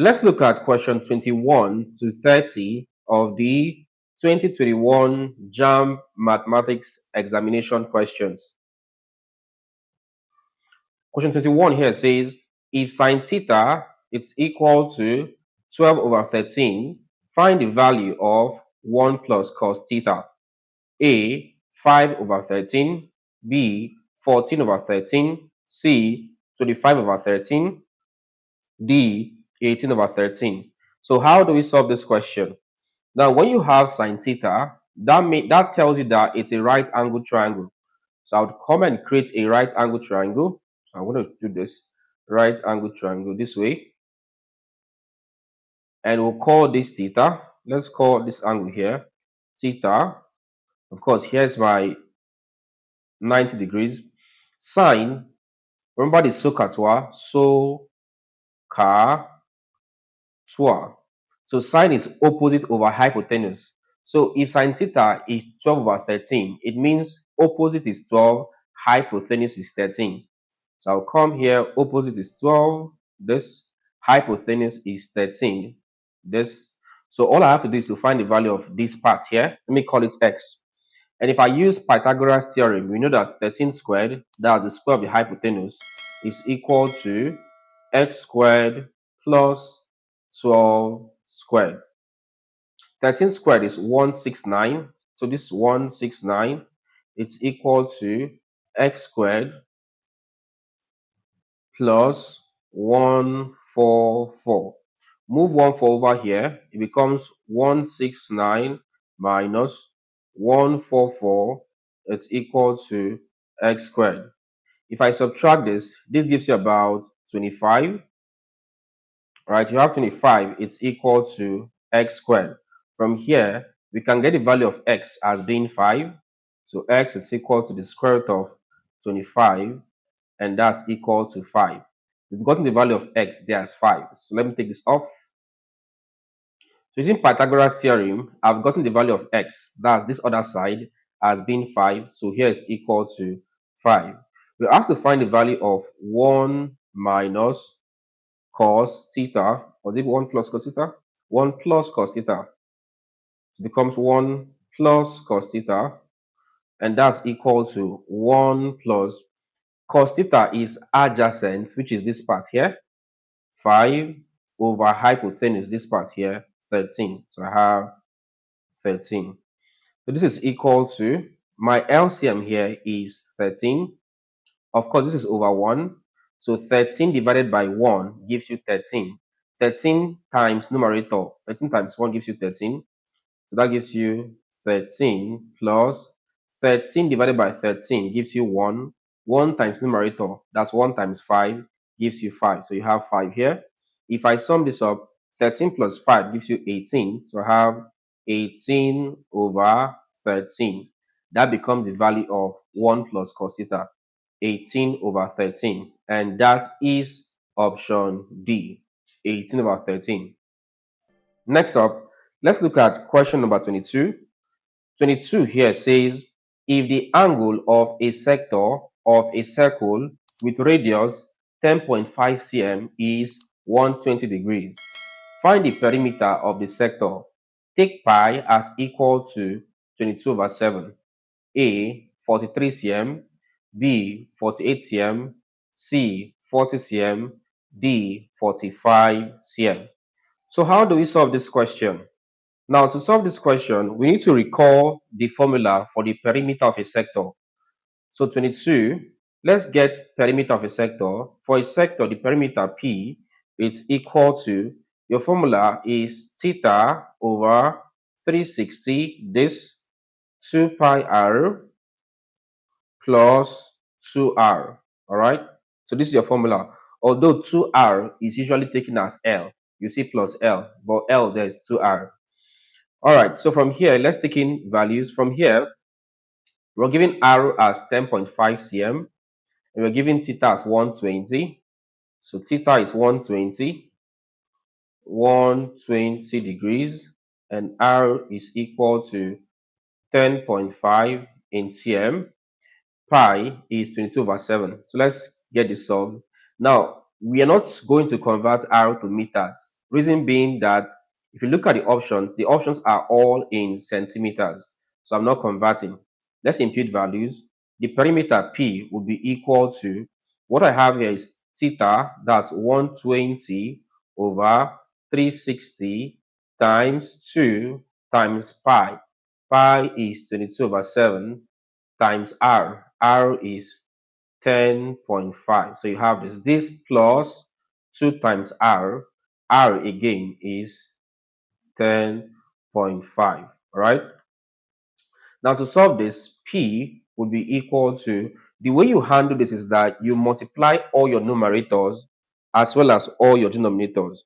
Let's look at question 21 to 30 of the 2021 JAMB Mathematics examination questions. Question 21 here says, if sine theta is equal to 12 over 13, find the value of 1 plus cos theta. A, 5 over 13, B, 14 over 13, C, 25 over 13, D, 18 over 13. So how do we solve this question? Now, when you have sine theta, that tells you that it's a right angle triangle. So I would come and create a right angle triangle. So I'm going to do this right angle triangle this way. And we'll call this theta. Let's call this angle here theta. Of course, here's my 90 degrees. Sine, remember the SOHCAHTOA, SOHCAHTOA. So sine is opposite over hypotenuse. So if sine theta is 12 over 13, it means opposite is 12, hypotenuse is 13. So I'll come here, opposite is 12, this, hypotenuse is 13, this. So all I have to do is to find the value of this part here. Let me call it x. And if I use Pythagoras theorem, we know that 13 squared, that's the square of the hypotenuse, is equal to x squared plus 12 squared. 13 squared is 169. So this is 169. It's equal to x squared plus 144. Move 1 4 over here. It becomes 169 minus 144. It's equal to x squared. If I subtract this gives you about 25. Right? You have 25. It's equal to x squared. From here, we can get the value of x as being 5. So x is equal to the square root of 25. And that's equal to 5. We've gotten the value of x there as 5. So let me take this off. So using Pythagoras theorem, I've gotten the value of x, that's this other side, as being 5. So here is equal to 5. We're asked to find the value of 1 minus cos theta. Was it 1 plus cos theta? 1 plus cos theta. It becomes 1 plus cos theta. And that's equal to 1 plus cos theta is adjacent, which is this part here, 5 over hypotenuse, this part here, 13. So I have 13. So this is equal to, my LCM here is 13. Of course, this is over 1. So 13 divided by 1 gives you 13. 13 times numerator, 13 times 1 gives you 13. So that gives you 13 plus 13 divided by 13 gives you 1. 1 times numerator, that's 1 times 5, gives you 5. So you have 5 here. If I sum this up, 13 plus 5 gives you 18. So I have 18 over 13. That becomes the value of 1 plus cos theta, 18 over 13. And that is option D, 18 over 13. Next up, let's look at question number 22. 22 here says, if the angle of a sector of a circle with radius 10.5 cm is 120 degrees, find the perimeter of the sector. Take pi as equal to 22 over 7. A, 43 cm, B, 48 cm, C, 40 cm, D, 45 cm. So how do we solve this question? Now, to solve this question, we need to recall the formula for the perimeter of a sector. So 22, let's get perimeter of a sector. For a sector, the perimeter P is equal to, your formula is theta over 360, this 2 pi r plus 2r. All right. So this is your formula. Although 2r is usually taken as L, you see plus L, but L there is 2r. All right, so from here, let's take in values. From here, we're giving r as 10.5 cm, and we're giving theta as 120. So theta is 120 degrees, and r is equal to 10.5 in cm. Pi is 22 over 7. So let's get this solved. Now, we are not going to convert r to meters. Reason being that if you look at the options are all in centimeters. So I'm not converting. Let's impute values. The perimeter P will be equal to, what I have here is theta, that's 120 over 360 times 2 times pi. Pi is 22 over 7 times r. R is 10.5. So you have this plus 2 times r. R again is 10.5. All right. Now to solve this, P would be equal to, the way you handle this is that you multiply all your numerators as well as all your denominators.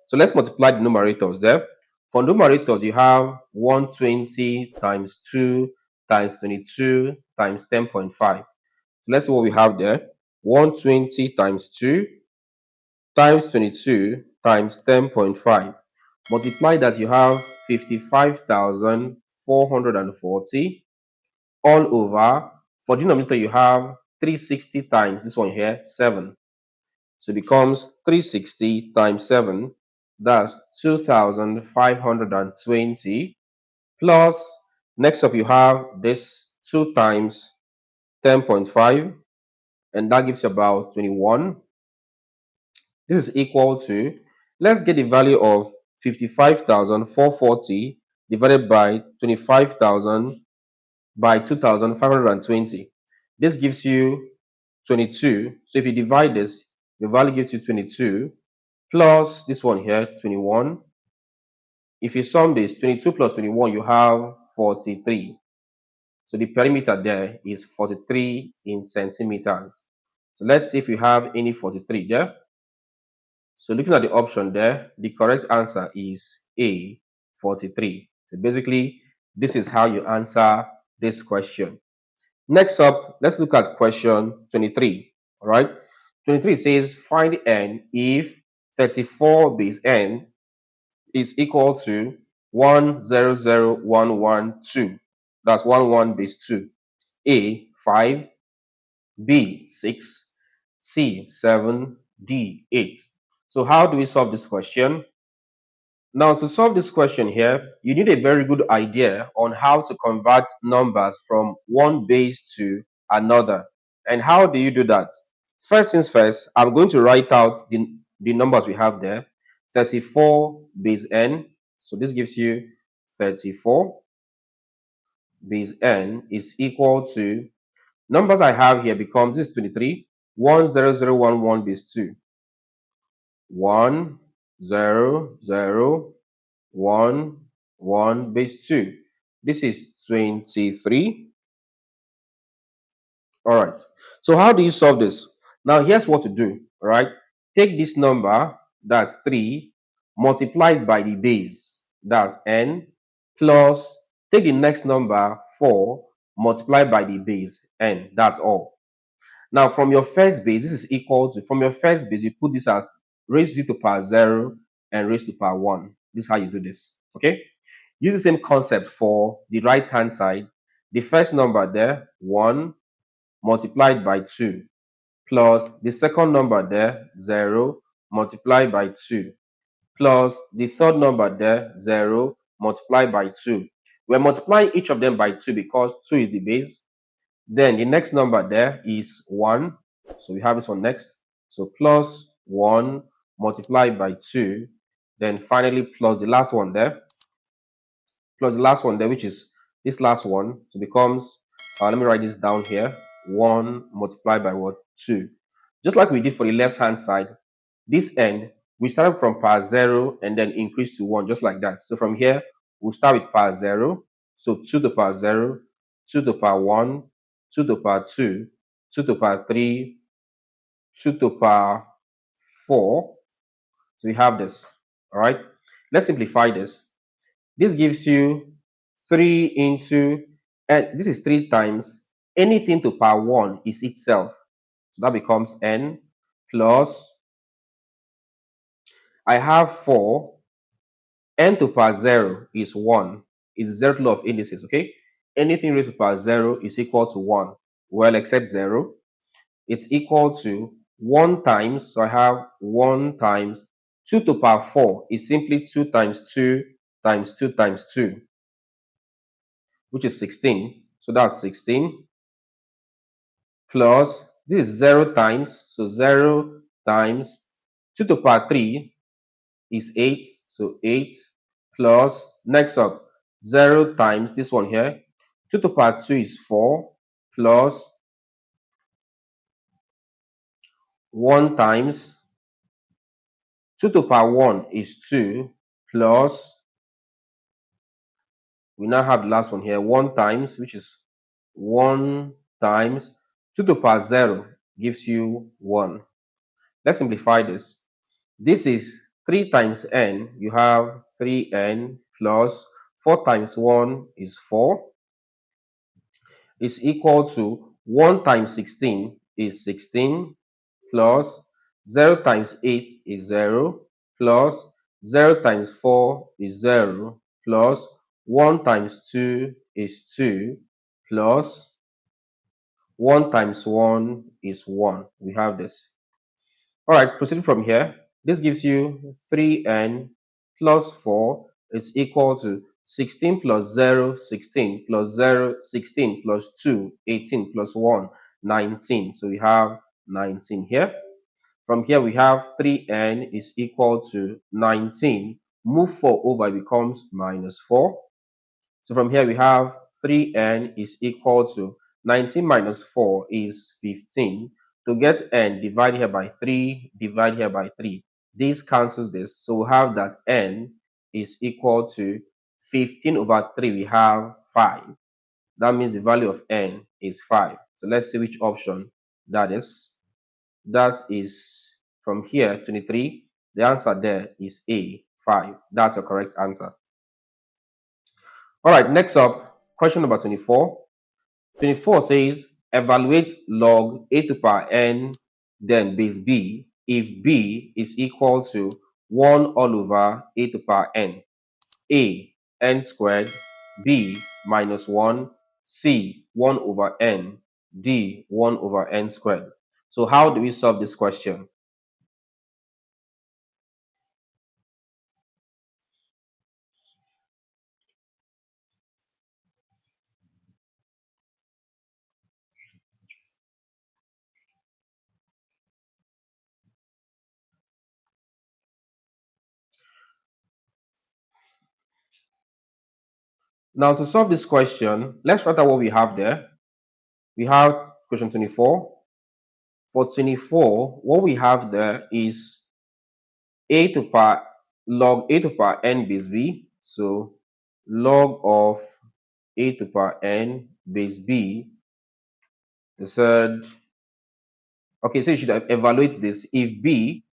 So let's multiply the numerators there. For numerators, you have 120 times 2 times 22 times 10.5. So let's see what we have there. 120 times 2 times 22 times 10.5. Multiply that, you have 55,440 all over. For denominator, you have 360 times this one here, 7. So it becomes 360 times 7. That's 2,520 plus, next up you have this 2 times 10.5, and that gives you about 21. This is equal to, let's get the value of 55,440 divided by 25,000 by 2,520. This gives you 22. So if you divide this, the value gives you 22 plus this one here, 21. If you sum this, 22 plus 21, you have 43. So the perimeter there is 43 in centimeters. So let's see if we have any 43 there. So looking at the option there, the correct answer is A, 43. So basically, this is how you answer this question. Next up, let's look at question 23. All right. 23 says find n if 34 base n is equal to 100,112. That's 11 base 2. A, 5, B, 6, C, 7, D, 8. So how do we solve this question? Now, to solve this question here, you need a very good idea on how to convert numbers from one base to another. And how do you do that? First things first, I'm going to write out the numbers we have there. 34 base n. So this gives you 34 base n is equal to, numbers I have here becomes, this is 23, 10011 base 2. 10011 base 2. This is 23. All right. So how do you solve this? Now here's what to do. All right. Take this number, that's 3, multiplied by the base, that's n, plus take the next number, 4, multiplied by the base, n. That's all. Now from your first base, this is equal to, from your first base, you put this as raised to the power 0 and raised to power 1. This is how you do this. Okay. Use the same concept for the right hand side. The first number there, 1, multiplied by 2, plus the second number there, 0, multiplied by 2, plus the third number there, 0, multiplied by 2. We're multiplying each of them by 2 because 2 is the base. Then the next number there is 1. So we have this one next. So plus 1 multiplied by 2. Then finally plus the last one there. Plus the last one there, which is this last one. So it becomes, let me write this down here. 1 multiplied by what? 2. Just like we did for the left hand side, this end, we started from power 0 and then increase to 1, just like that. So from here, we'll start with power 0. So 2 to the power 0, 2 to the power 1, 2 to the power 2, 2 to the power 3, 2 to the power 4. So we have this. All right. Let's simplify this. This gives you 3 into, and this is 3 times anything to power 1 is itself. So that becomes n plus, I have 4. N to power 0 is 1. Is zeroth law of indices, okay? Anything raised to power 0 is equal to 1. Well, except 0. It's equal to 1 times, so I have 1 times 2 to the power 4 is simply 2 times 2 times 2 times 2, which is 16. So that's 16 plus, this is 0 times, so 0 times 2 to the power 3 is 8, so 8 plus, next up, 0 times this one here, 2 to the power 2 is 4 plus 1 times 2 to the power 1 is 2 plus, we now have the last one here, 1 times, which is 1 times 2 to the power 0 gives you 1. Let's simplify this. This is 3 times n, you have 3n plus 4 times 1 is 4 is equal to 1 times 16 is 16 plus 0 times 8 is 0 plus 0 times 4 is 0 plus 1 times 2 is 2 plus 1 times 1 is 1. We have this. All right, proceeding from here, this gives you 3n plus 4. It's equal to 16 plus 0, 16 plus 0, 16 plus 2, 18 plus 1, 19. So we have 19 here. From here, we have 3n is equal to 19. Move 4 over, it becomes minus 4. So from here, we have 3n is equal to 19 minus 4 is 15. To get n, divide here by 3, divide here by 3. This cancels this. So we have that n is equal to 15 over 3. We have 5. That means the value of n is 5. So let's see which option that is. That is from here, 23. The answer there is A, 5. That's the correct answer. All right, next up, question number 24. 24 says, evaluate log a to the power n, then base b, if b is equal to 1 all over a to the power n. A, n squared, b, minus 1, c, 1 over n, d, 1 over n squared. So how do we solve this question? Now, to solve this question, let's write out what we have there. We have question 24. For 24, what we have there is a to the power log a to the power n base b. So log of a to the power n base b. The third, okay, so you should evaluate this. If b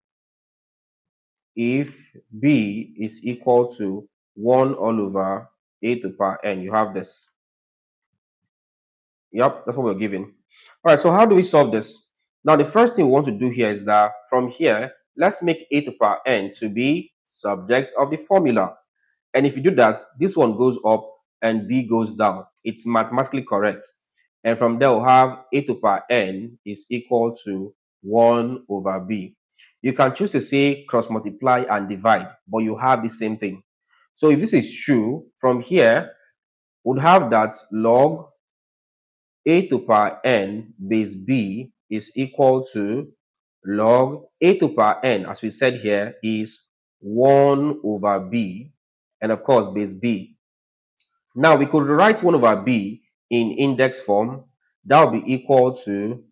is equal to 1 all over a to the power n, you have this. Yep, that's what we're given. All right, so how do we solve this? Now, the first thing we want to do here is that from here, let's make a to the power n to be subject of the formula. And if you do that, this one goes up and b goes down. It's mathematically correct. And from there, we'll have a to the power n is equal to 1 over b. You can choose to say cross multiply and divide, but you have the same thing. So if this is true, from here, we'll have that log a to the power n base b is equal to log a to the power n, as we said here, is 1 over b, and of course base b. Now we could write 1 over b in index form. That will be equal to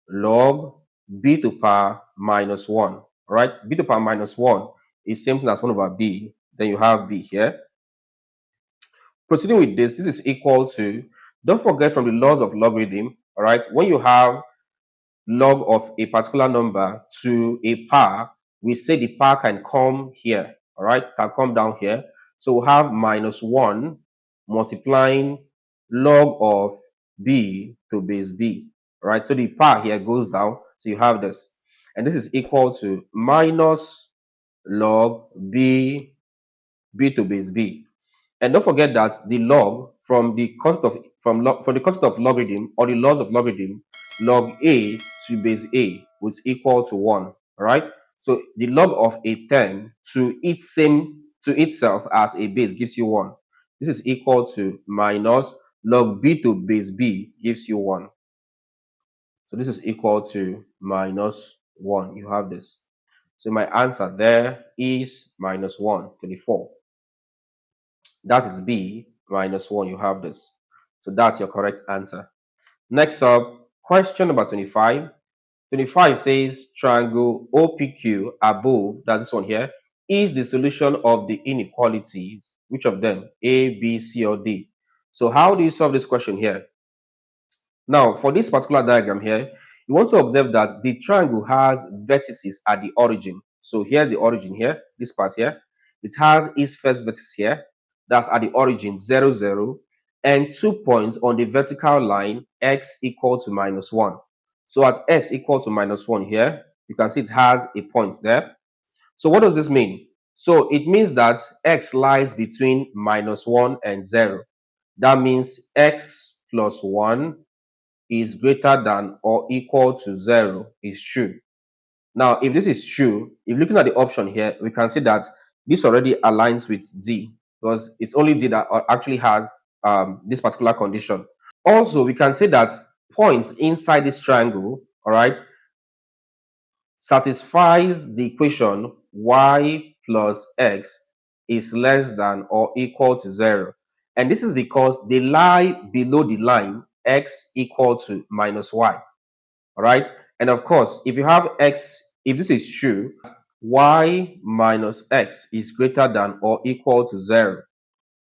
log b to the power minus 1. Right? B to the power minus 1 is same thing as 1 over b. Then you have b here. Proceeding with this is equal to, don't forget from the laws of logarithm, all right, when you have log of a particular number to a power, we say the power can come here, all right, can come down here. So we'll have minus 1 multiplying log of b to base b, all right? So the power here goes down, so you have this. And this is equal to minus log b to base b. And don't forget that the log from the concept of from the concept of logarithm or the laws of logarithm, log a to base a was equal to 1. All right. So the log of a term to itself as a base gives you 1. This is equal to minus log b to base b gives you 1. So this is equal to minus 1. You have this. So my answer there is minus 1, 24. That is B, minus 1. You have this. So that's your correct answer. Next up, question number 25. 25 says triangle OPQ above, that's this one here, is the solution of the inequalities. Which of them? A, B, C, or D? So how do you solve this question here? Now, for this particular diagram here, you want to observe that the triangle has vertices at the origin. So here's the origin here, this part here. It has its first vertex here, that's at the origin 0, 0, and 2 points on the vertical line x equal to minus 1. So at x equal to minus 1 here, you can see it has a point there. So what does this mean? So it means that x lies between minus 1 and 0. That means x plus 1 is greater than or equal to 0 is true. Now, if this is true, if looking at the option here, we can see that this already aligns with D because it's only D that actually has this particular condition. Also, we can say that points inside this triangle, all right, satisfies the equation y plus x is less than or equal to 0. And this is because they lie below the line x equal to minus y. All right. And of course, if you have x, if this is true, y minus x is greater than or equal to 0.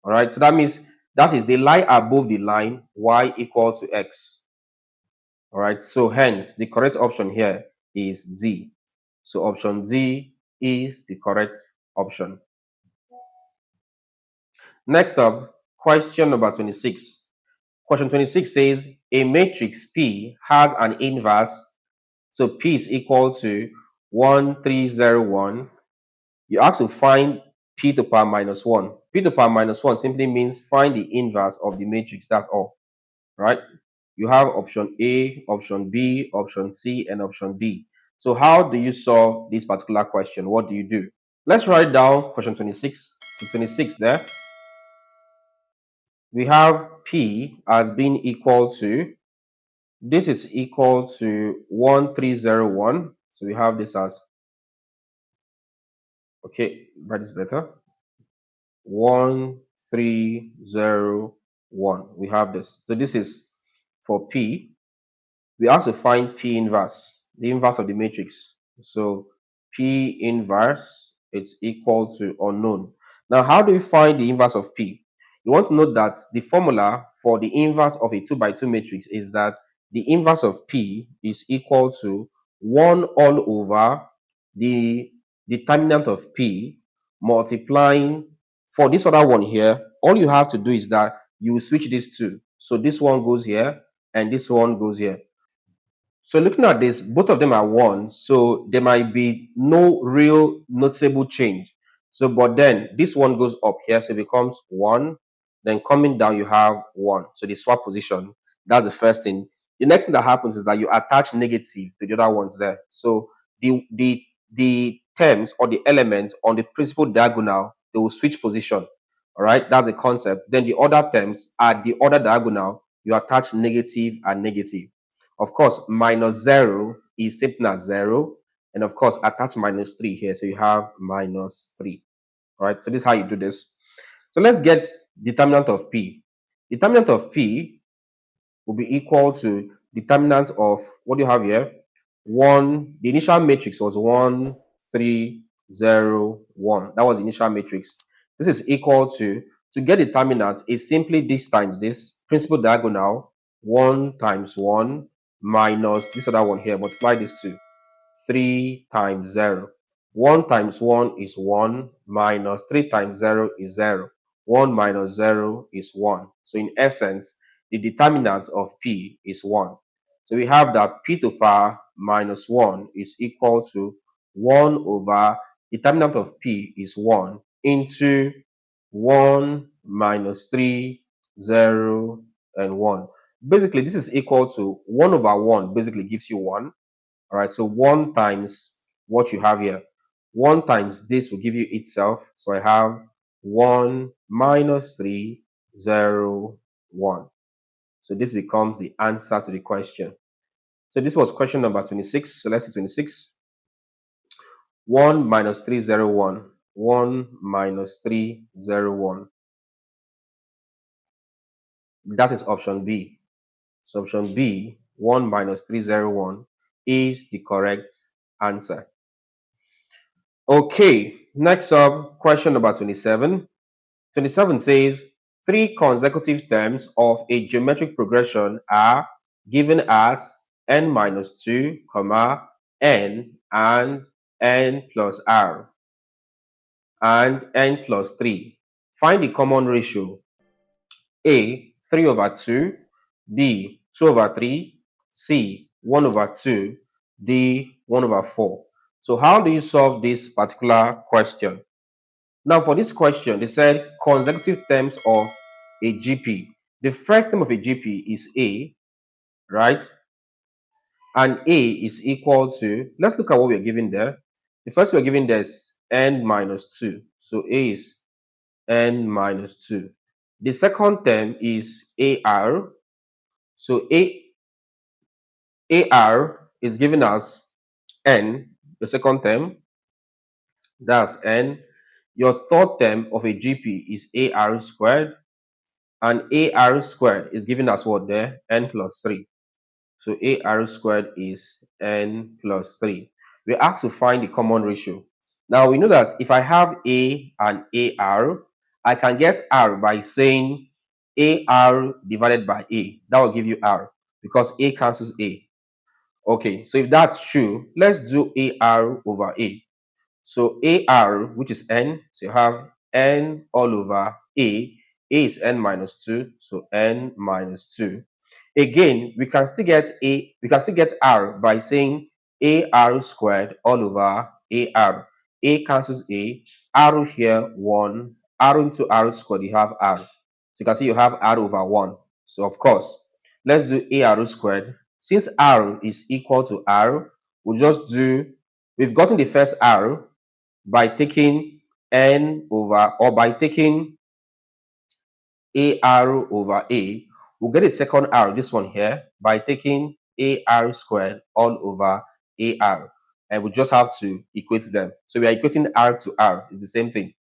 All right. So that means that is they lie above the line y equal to x. All right. So hence the correct option here is D. So option D is the correct option. Next up, question number 26. Question 26 says a matrix P has an inverse. So P is equal to 1, 3, 0, 1. You have to find P to the power minus 1. P to the power minus 1 simply means find the inverse of the matrix. That's all. Right? You have option A, option B, option C, and option D. So how do you solve this particular question? What do you do? Let's write down question 26 to 26 there. We have P as being equal to, this is equal to 1301. So we have this as, okay, that is better. 1301. We have this. So this is for P. We have to find P inverse, the inverse of the matrix. So P inverse, it's equal to unknown. Now, how do we find the inverse of P? You want to note that the formula for the inverse of a 2 by 2 matrix is that the inverse of P is equal to 1 all over the determinant of P multiplying, for this other one here, all you have to do is that you switch these two. So this one goes here and this one goes here. So looking at this, both of them are 1, so there might be no real noticeable change. So, but then this one goes up here, so it becomes 1. Then coming down, you have 1. So they swap position. That's the first thing. The next thing that happens is that you attach negative to the other ones there. So the terms or the elements on the principal diagonal, they will switch position. All right, that's the concept. Then the other terms at the other diagonal, you attach negative and negative. Of course, minus 0 is simple as 0. And of course, attach minus 3 here. So you have minus 3. All right. So this is how you do this. So let's get determinant of P. Determinant of P will be equal to determinant of, what do you have here? 1. The initial matrix was 1, 3, 0, 1. That was the initial matrix. This is equal to get determinant is simply this times this principal diagonal, 1 times 1 minus this other one here, multiply this 2, 3 times 0. 1 times 1 is 1 minus 3 times 0 is 0. 1 minus 0 is 1. So in essence, the determinant of P is 1. So we have that P to the power minus 1 is equal to 1 over determinant of P is 1 into 1 minus 3, 0, and 1. Basically, this is equal to 1 over 1 basically gives you 1. All right, so 1 times what you have here. 1 times this will give you itself. So I have 1 minus 3, 0, 1. So this becomes the answer to the question. So this was question number 26. So let's see 26. 1 minus 3, 0, 1. 1 minus 3, 0, 1. That is option B. So option B, 1 minus 3, 0, 1 is the correct answer. Okay, next up, question number 27. 27 says, 3 consecutive terms of a geometric progression are given as n minus 2, comma, n and n plus r and n plus 3. Find the common ratio. A, 3 over 2, B, 2 over 3, C, 1 over 2, D, 1 over 4. So how do you solve this particular question? Now for this question, they said consecutive terms of a GP. The first term of a GP is A, right? And A is equal to, let's look at what we're given there. The first we're given there is n minus 2. So A is n minus 2. The second term is AR. So AR is given as n, the second term, that's n. Your third term of a GP is AR squared, and AR squared is given as what there? N plus 3. So AR squared is n plus 3. We're asked to find the common ratio. Now we know that if I have A and AR, I can get R by saying AR divided by A. That will give you R because A cancels A. Okay, so if that's true, let's do AR over A. So AR, which is n, so you have n all over A. A is n minus 2, so n minus 2. Again, we can still get R by saying AR squared all over AR. A cancels A. R here 1. R into R squared, you have R. So you can see you have R over 1. So of course, let's do AR squared. Since R is equal to R, we've gotten the first R by taking n over, or by taking AR over A. We'll get a second R, this one here, by taking AR squared all over AR. And we just have to equate them. So we are equating R to R. It's the same thing.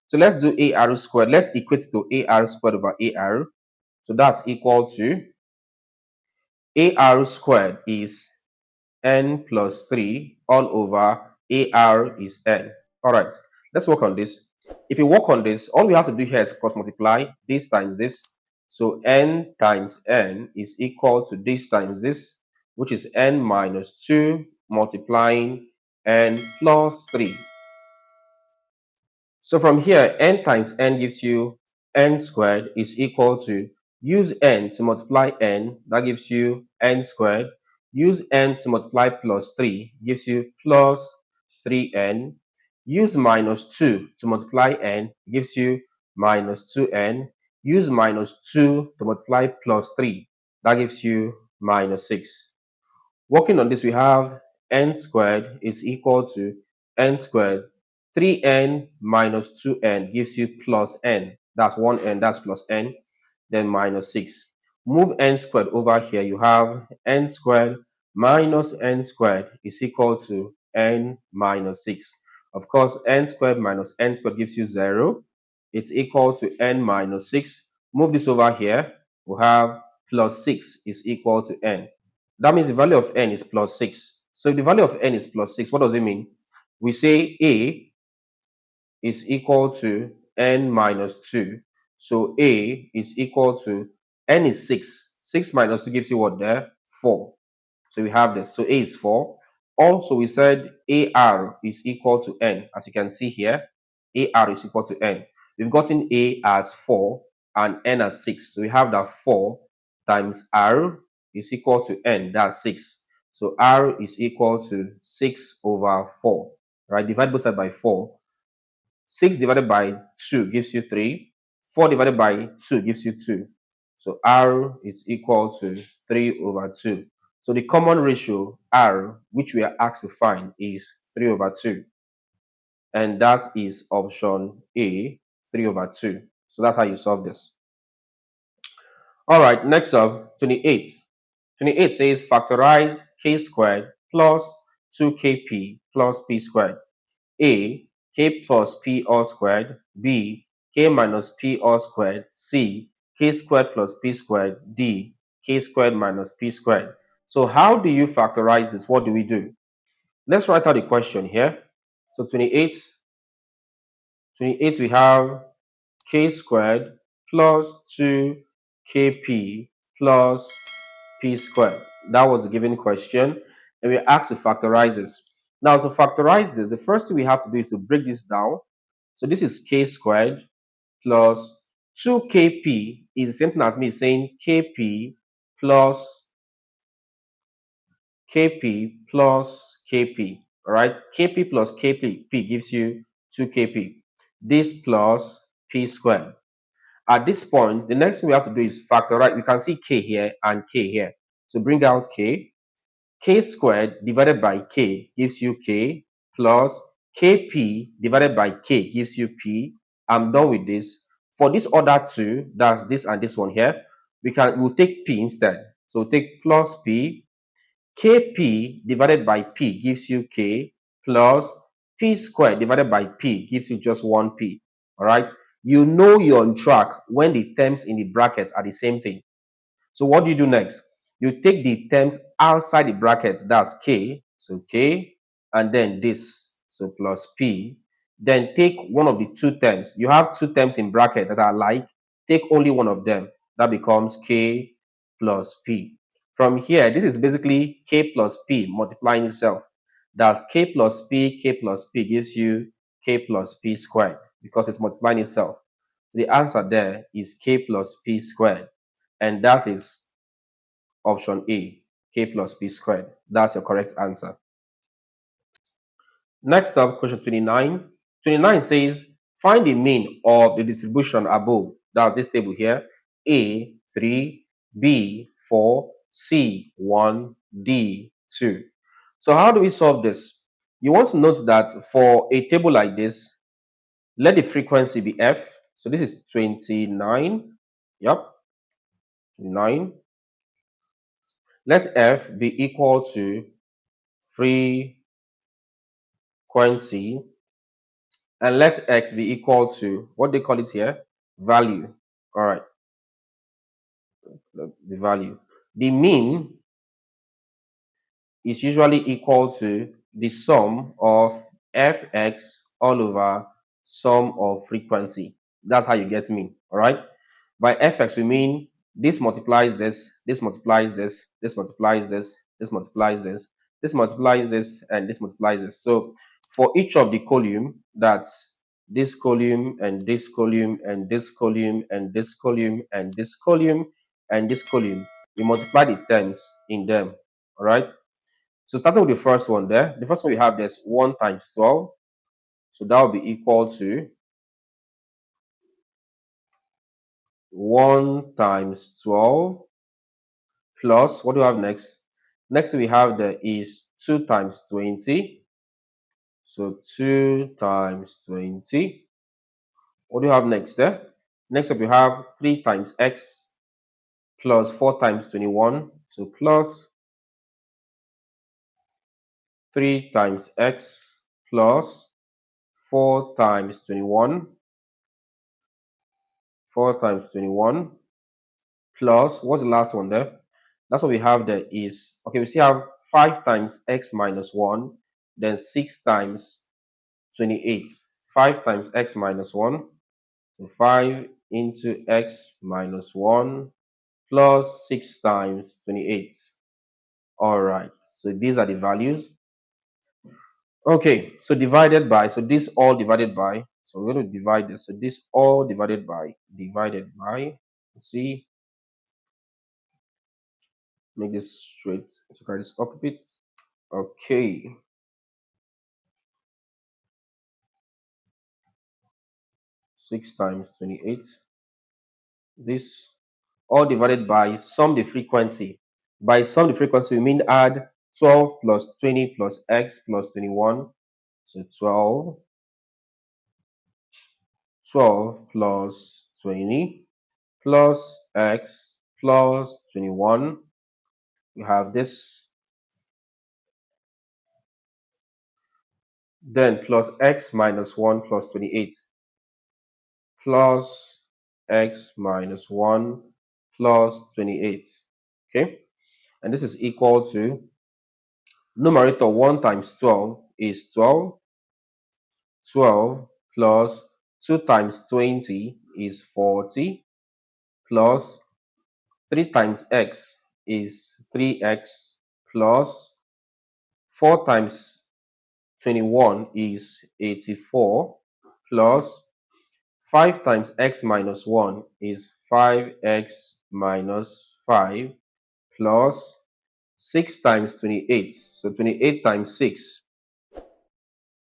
So let's do AR squared. Let's equate to AR squared over AR. So that's equal to AR squared is n plus 3 all over AR is n. All right, let's work on this. If you work on this, all we have to do here is cross multiply this times this. So n times n is equal to this times this, which is n minus 2 multiplying n plus 3. So from here, n times n gives you n squared is equal to, use n to multiply n, that gives you n squared. Use n to multiply plus 3 gives you plus 3n. Use minus 2 to multiply n gives you minus 2n. Use minus 2 to multiply plus 3, that gives you minus 6. Working on this, we have n squared is equal to n squared. 3n minus 2n gives you plus n. That's 1n, that's plus n, then minus 6. Move n squared over here. You have n squared minus n squared is equal to n minus 6. Of course, n squared minus n squared gives you 0. It's equal to n minus 6. Move this over here. We have plus 6 is equal to n. That means the value of n is plus 6. So if the value of n is plus 6, what does it mean? We say A is equal to n minus 2. So A is equal to, n is 6. 6 minus 2 gives you what there? 4. So we have this. So A is 4. Also, we said AR is equal to n. As you can see here, AR is equal to n. We've gotten A as 4 and n as 6. So we have that 4 times R is equal to n. That's 6. So R is equal to 6 over 4. Right? Divide both sides by 4. 6 divided by 2 gives you 3. 4 divided by 2 gives you 2. So R is equal to 3 over 2. So the common ratio R, which we are asked to find, is 3 over 2. And that is option A, 3 over 2. So that's how you solve this. All right, next up, 28. 28 says factorize k squared plus 2kp plus p squared. A, k plus p all squared. B, k minus p all squared. C, k squared plus p squared. D, k squared minus p squared. So how do you factorize this? What do we do? Let's write out the question here. So 28 we have k squared plus 2kp plus p squared. That was the given question. And we're asked to factorize this. Now, to factorize this, the first thing we have to do is to break this down. So this is k squared plus 2kp is the same thing as me saying kp plus kp. All right, kp plus kp gives you 2kp. This plus p squared. At this point, the next thing we have to do is factorize. We can see k here and k here. So bring out k squared divided by k gives you k plus kp divided by k gives you p. I'm done with this. For this other two, that's this and this one here, we'll take p instead. So we'll take plus p. Kp divided by p gives you k plus p squared divided by p gives you just 1p. All right. You know you're on track when the terms in the bracket are the same thing. So what do you do next? You take the terms outside the bracket, that's k, so k, and then this, so plus p. Then take one of the two terms. You have two terms in bracket that are like, take only one of them. That becomes k plus p. From here, this is basically k plus p multiplying itself. That's k plus p gives you k plus p squared because it's multiplying itself. So the answer there is k plus p squared. And that is option A, k plus p squared. That's your correct answer. Next up, question 29. 29 says, find the mean of the distribution above. That's this table here. A, 3, B, 4, C, 1, D, 2. So how do we solve this? You want to note that for a table like this, let the frequency be F. So this is 29. Yep, 9. Let F be equal to frequency, and let X be equal to what they call it here, value. All right, the value. The mean is usually equal to the sum of Fx all over sum of frequency. That's how you get mean. All right. By Fx, we mean this multiplies this, this multiplies this, this multiplies this, this multiplies this, this multiplies this, and this multiplies this. So for each of the column, that's this column and this column and this column and this column and this column and this column, we multiply the terms in them. All right. So starting with the first one there, the first one we have this 1 times 12. So that will be equal to 1 times 12 plus, what do we have next? Next we have the is 2 times 20. So 2 times 20. What do you have next there? Next up we have 3 times x plus 4 times 21. So plus 3 times x plus 4 times 21. 4 times 21 plus, what's the last one there? That's what we have there is, okay, we still have 5 times x minus 1, then 6 times 28. 5 times x minus 1, so 5 into x minus 1 plus 6 times 28. All right, so these are the values. Okay, so divided by, so this all divided by, so we're going to divide this. So this all divided by, see, make this straight. So carry this up a bit. Okay. Six times 28. This all divided by sum the frequency. By sum the frequency, we mean add 12 plus 20 plus x plus 21. So 12 plus 20 plus x plus 21. We have this. Then plus x minus 1 plus 28 plus x minus 1 plus 28. Okay. And this is equal to numerator 1 times 12 is 12. 12 plus 2 times 20 is 40 plus 3 times x is 3x plus 4 times 21 is 84 plus 5 times x minus 1 is 5x minus 5 plus 6 times 28. So 28 times 6,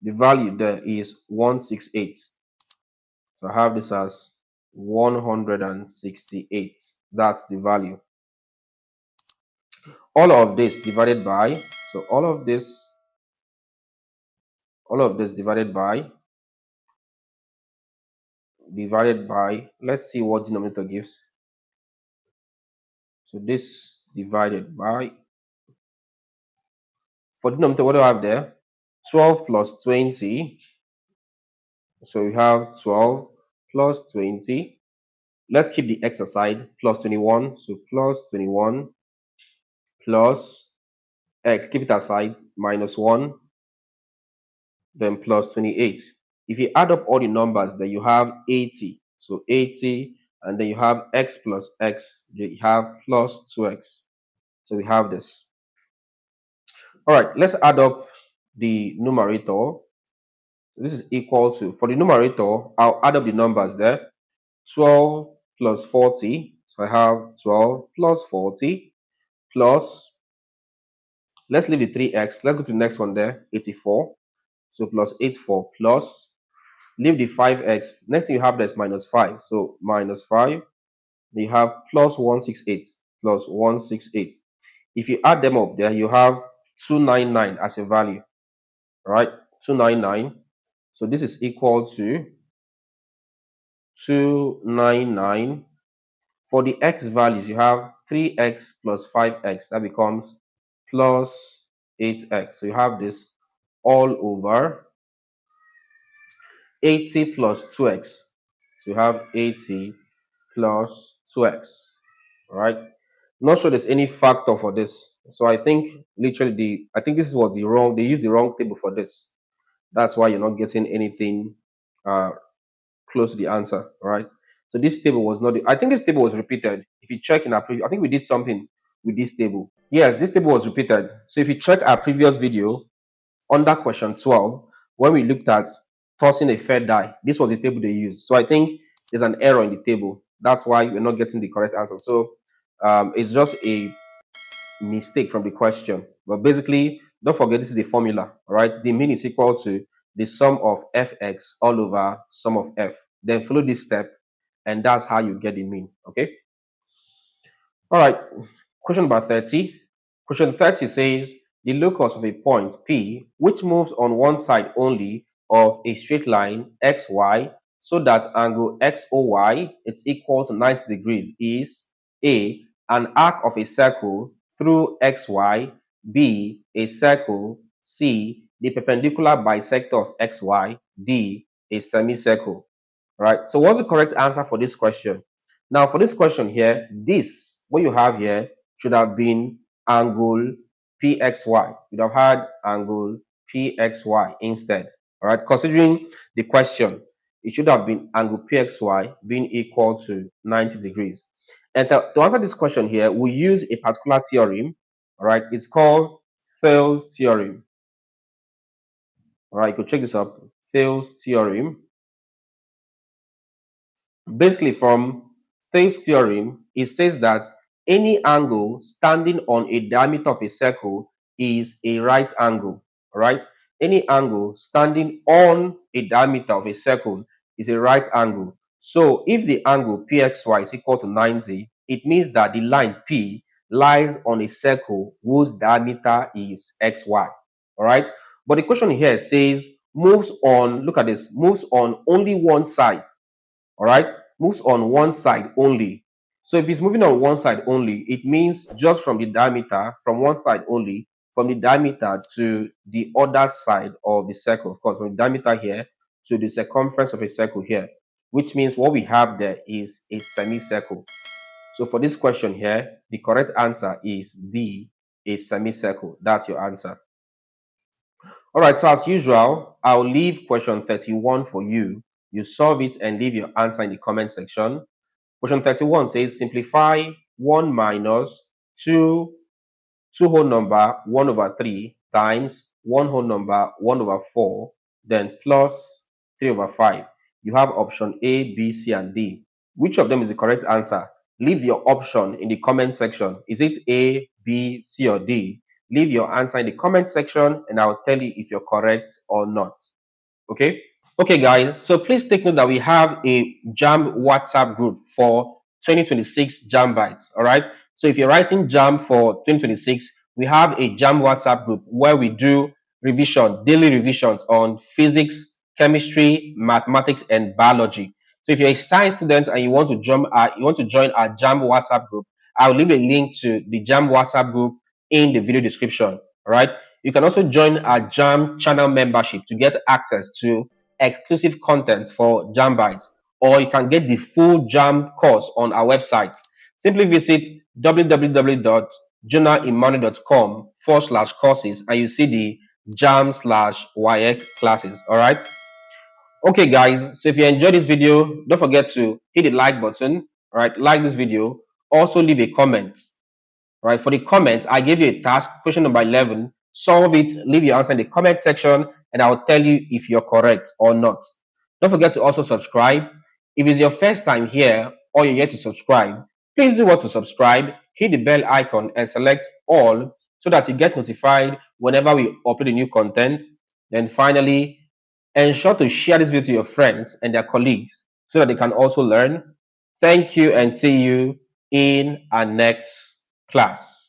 the value there is 168. So I have this as 168. That's the value. All of this divided by, so all of this divided by, let's see what denominator gives. So this divided by, for denominator, what do I have there? 12 plus 20. So we have 12 plus 20. Let's keep the x aside, plus 21. So plus 21 plus x, keep it aside, minus 1, then plus 28. If you add up all the numbers, then you have 80. So 80, and then you have x plus x, you have plus 2x. So we have this. All right, let's add up the numerator. This is equal to, for the numerator, I'll add up the numbers there. 12 plus 40. So I have 12 plus 40 plus, let's leave the 3x. Let's go to the next one there, 84. So plus 84 plus, leave the 5x. Next thing you have there is minus 5. So minus 5. You have plus 168 plus 168. If you add them up there, you have 299 as a value. Right? 299. So this is equal to 299. For the x values, you have 3x plus 5x. That becomes plus 8x. So you have this all over 80 plus 2x. So you have 80 plus 2x. All right. Not sure there's any factor for this. So I think literally I think this was they used the wrong table for this. That's why you're not getting anything close to the answer, right? So this table was not, I think this table was repeated. If you check in our previous, I think we did something with this table. Yes, this table was repeated. So if you check our previous video under question 12, when we looked at tossing a fair die, this was the table they used. So I think there's an error in the table. That's why we're not getting the correct answer. So it's just a mistake from the question. But basically, don't forget this is the formula, right? The mean is equal to the sum of fx all over sum of f. Then follow this step, and that's how you get the mean. Okay. All right. Question number 30. Question 30 says the locus of a point P which moves on one side only of a straight line xy so that angle xoy is equal to 90 degrees is A, an arc of a circle through xy, B, a circle, C, the perpendicular bisector of xy, D, a semicircle. Right? So what's the correct answer for this question? Now for this question here, this, what you have here, should have been angle PXY. You'd have had angle PXY instead. All right, considering the question, it should have been angle PXY being equal to 90 degrees. And to answer this question here, we use a particular theorem. All right, it's called Thales theorem. All right, you can check this up. Thales theorem. Basically, from Thales theorem, it says that any angle standing on a diameter of a circle is a right angle, right? Any angle standing on a diameter of a circle is a right angle. So if the angle PXY is equal to 90, it means that the line P lies on a circle whose diameter is xy. All right. But the question here says moves on, look at this, moves on only one side. All right. Moves on one side only. So if it's moving on one side only, it means just from the diameter, from one side only, from the diameter to the other side of the circle, of course, from the diameter here to the circumference of a circle here, which means what we have there is a semicircle. So for this question here, the correct answer is D, a semicircle. That's your answer. All right, so as usual, I'll leave question 31 for you. You solve it and leave your answer in the comment section. Question 31 says simplify 1 minus 2 whole number 1 over 3 times 1 whole number 1 over 4, then plus 3 over 5. You have option A, B, C, and D. Which of them is the correct answer? Leave your option in the comment section. Is it A, B, C, or D? Leave your answer in the comment section and I'll tell you if you're correct or not. Okay? Okay, guys, so please take note that we have a JAMB WhatsApp group for 2026 JAMB Bites. All right. So if you're writing JAMB for 2026, we have a JAMB WhatsApp group where we do daily revisions on physics, chemistry, mathematics, and biology. So if you're a science student and you want to join our JAMB WhatsApp group, I'll leave a link to the JAMB WhatsApp group in the video description. All right. You can also join our JAMB channel membership to get access to exclusive content for JAMB Bites, or you can get the full JAMB course on our website. Simply visit www.journalimmanu.com/courses and you see the JAMB/WAEC classes. All right. Okay, guys. So if you enjoyed this video, don't forget to hit the like button. All right. Like this video. Also leave a comment. Right, for the comments, I gave you a task, question number 11. Solve it, leave your answer in the comment section, and I'll tell you if you're correct or not. Don't forget to also subscribe. If it's your first time here or you're yet to subscribe, please do what to subscribe, hit the bell icon, and select all so that you get notified whenever we upload a new content. Then finally, ensure to share this video to your friends and their colleagues so that they can also learn. Thank you and see you in our next class.